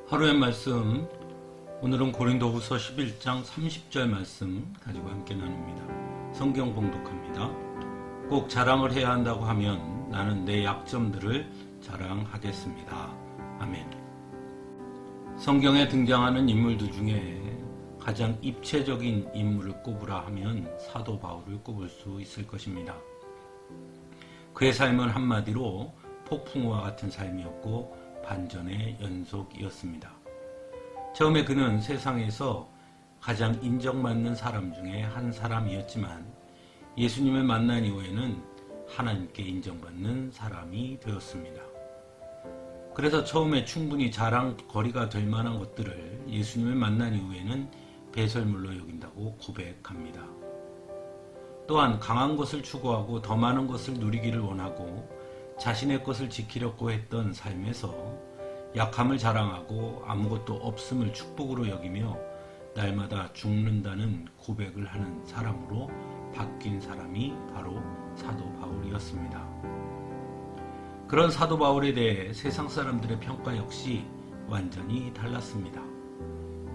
하루의 말씀, 오늘은 고린도후서 11장 30절 말씀 가지고 함께 나눕니다. 성경 봉독합니다. 꼭 자랑을 해야 한다고 하면 나는 내 약점들을 자랑하겠습니다. 아멘. 성경에 등장하는 인물들 중에 가장 입체적인 인물을 꼽으라 하면 사도 바울을 꼽을 수 있을 것입니다. 그의 삶은 한마디로 폭풍우와 같은 삶이었고 반전의 연속이었습니다. 처음에 그는 세상에서 가장 인정받는 사람 중에 한 사람이었지만 예수님을 만난 이후에는 하나님께 인정받는 사람이 되었습니다. 그래서 처음에 충분히 자랑거리가 될 만한 것들을 예수님을 만난 이후에는 배설물로 여긴다고 고백합니다. 또한 강한 것을 추구하고 더 많은 것을 누리기를 원하고 자신의 것을 지키려고 했던 삶에서 약함을 자랑하고 아무것도 없음을 축복으로 여기며 날마다 죽는다는 고백을 하는 사람으로 바뀐 사람이 바로 사도 바울이었습니다. 그런 사도 바울에 대해 세상 사람들의 평가 역시 완전히 달랐습니다.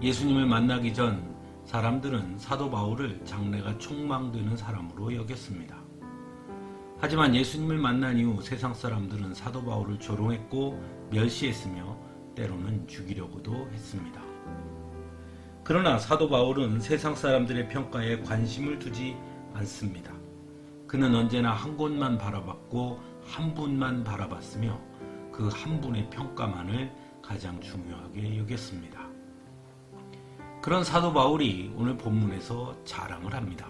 예수님을 만나기 전 사람들은 사도 바울을 장래가 촉망되는 사람으로 여겼습니다. 하지만 예수님을 만난 이후 세상 사람들은 사도 바울을 조롱했고 멸시했으며 때로는 죽이려고도 했습니다. 그러나 사도 바울은 세상 사람들의 평가에 관심을 두지 않습니다. 그는 언제나 한 곳만 바라봤고 한 분만 바라봤으며 그 한 분의 평가만을 가장 중요하게 여겼습니다. 그런 사도 바울이 오늘 본문에서 자랑을 합니다.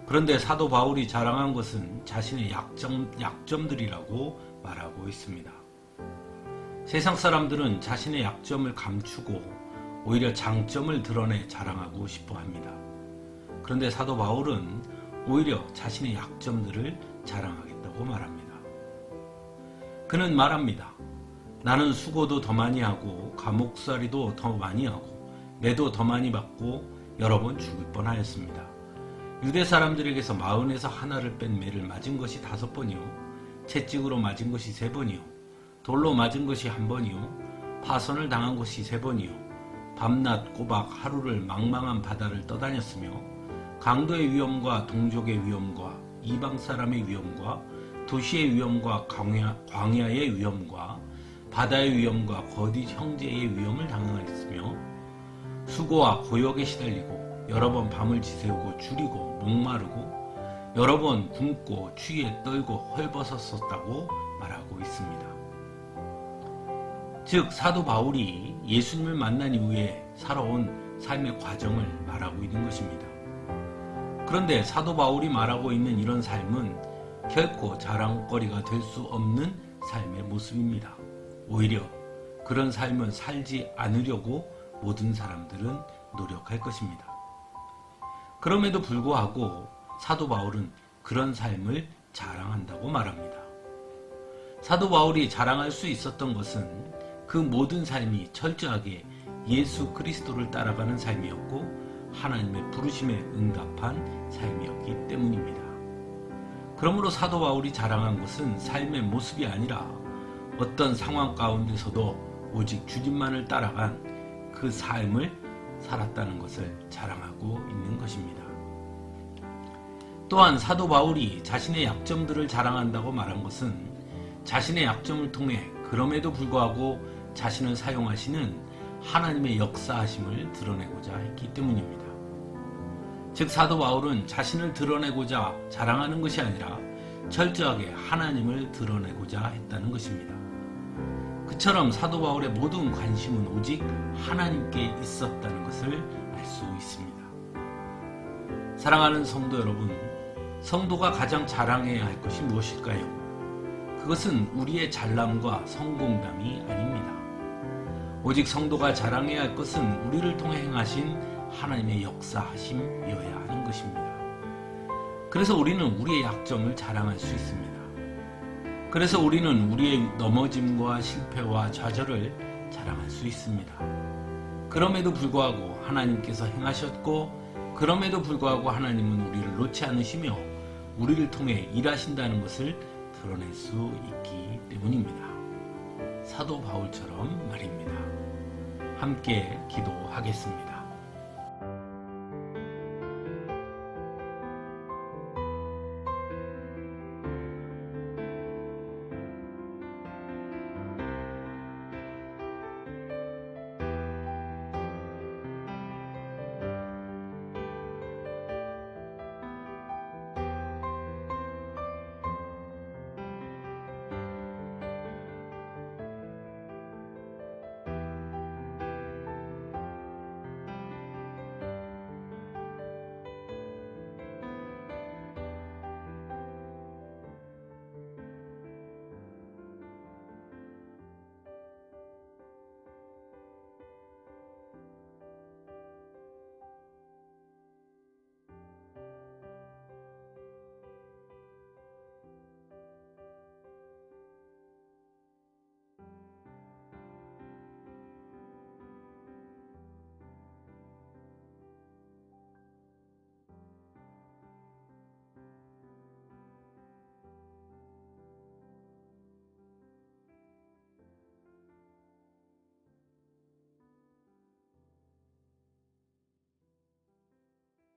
그런데 사도 바울이 자랑한 것은 자신의 약점들이라고 말하고 있습니다. 세상 사람들은 자신의 약점을 감추고 오히려 장점을 드러내 자랑하고 싶어 합니다. 그런데 사도 바울은 오히려 자신의 약점들을 자랑하겠다고 말합니다. 그는 말합니다. 나는 수고도 더 많이 하고 감옥살이도 더 많이 하고 매도 더 많이 받고 여러 번 죽을 뻔하였습니다. 유대 사람들에게서 마흔에서 하나를 뺀 매를 맞은 것이 5번이요 채찍으로 맞은 것이 3번이요 돌로 맞은 것이 1번이요 파선을 당한 것이 3번이요 밤낮 꼬박 하루를 망망한 바다를 떠다녔으며 강도의 위험과 동족의 위험과 이방 사람의 위험과 도시의 위험과 광야의 위험과 바다의 위험과 거짓 형제의 위험을 당하였으며 수고와 고역에 시달리고 여러 번 밤을 지새우고 줄이고 목마르고 여러 번 굶고 추위에 떨고 헐벗었었다고 말하고 있습니다. 즉 사도 바울이 예수님을 만난 이후에 살아온 삶의 과정을 말하고 있는 것입니다. 그런데 사도 바울이 말하고 있는 이런 삶은 결코 자랑거리가 될 수 없는 삶의 모습입니다. 오히려 그런 삶을 살지 않으려고 모든 사람들은 노력할 것입니다. 그럼에도 불구하고 사도 바울은 그런 삶을 자랑한다고 말합니다. 사도 바울이 자랑할 수 있었던 것은 그 모든 삶이 철저하게 예수 그리스도를 따라가는 삶이었고 하나님의 부르심에 응답한 삶이었기 때문입니다. 그러므로 사도 바울이 자랑한 것은 삶의 모습이 아니라 어떤 상황 가운데서도 오직 주님만을 따라간 그 삶을 살았다는 것을 자랑하고 있는 것입니다. 또한 사도 바울이 자신의 약점들을 자랑한다고 말한 것은 자신의 약점을 통해 그럼에도 불구하고 자신을 사용하시는 하나님의 역사하심을 드러내고자 했기 때문입니다. 즉 사도 바울은 자신을 드러내고자 자랑하는 것이 아니라 철저하게 하나님을 드러내고자 했다는 것입니다. 그처럼 사도 바울의 모든 관심은 오직 하나님께 있었다는 것을 알 수 있습니다. 사랑하는 성도 여러분, 성도가 가장 자랑해야 할 것이 무엇일까요? 그것은 우리의 잘남과 성공담이 아닙니다. 오직 성도가 자랑해야 할 것은 우리를 통해 행하신 하나님의 역사하심이어야 하는 것입니다. 그래서 우리는 우리의 약점을 자랑할 수 있습니다. 그래서 우리는 우리의 넘어짐과 실패와 좌절을 자랑할 수 있습니다. 그럼에도 불구하고 하나님께서 행하셨고 그럼에도 불구하고 하나님은 우리를 놓지 않으시며 우리를 통해 일하신다는 것을 드러낼 수 있기 때문입니다. 사도 바울처럼 말입니다. 함께 기도하겠습니다.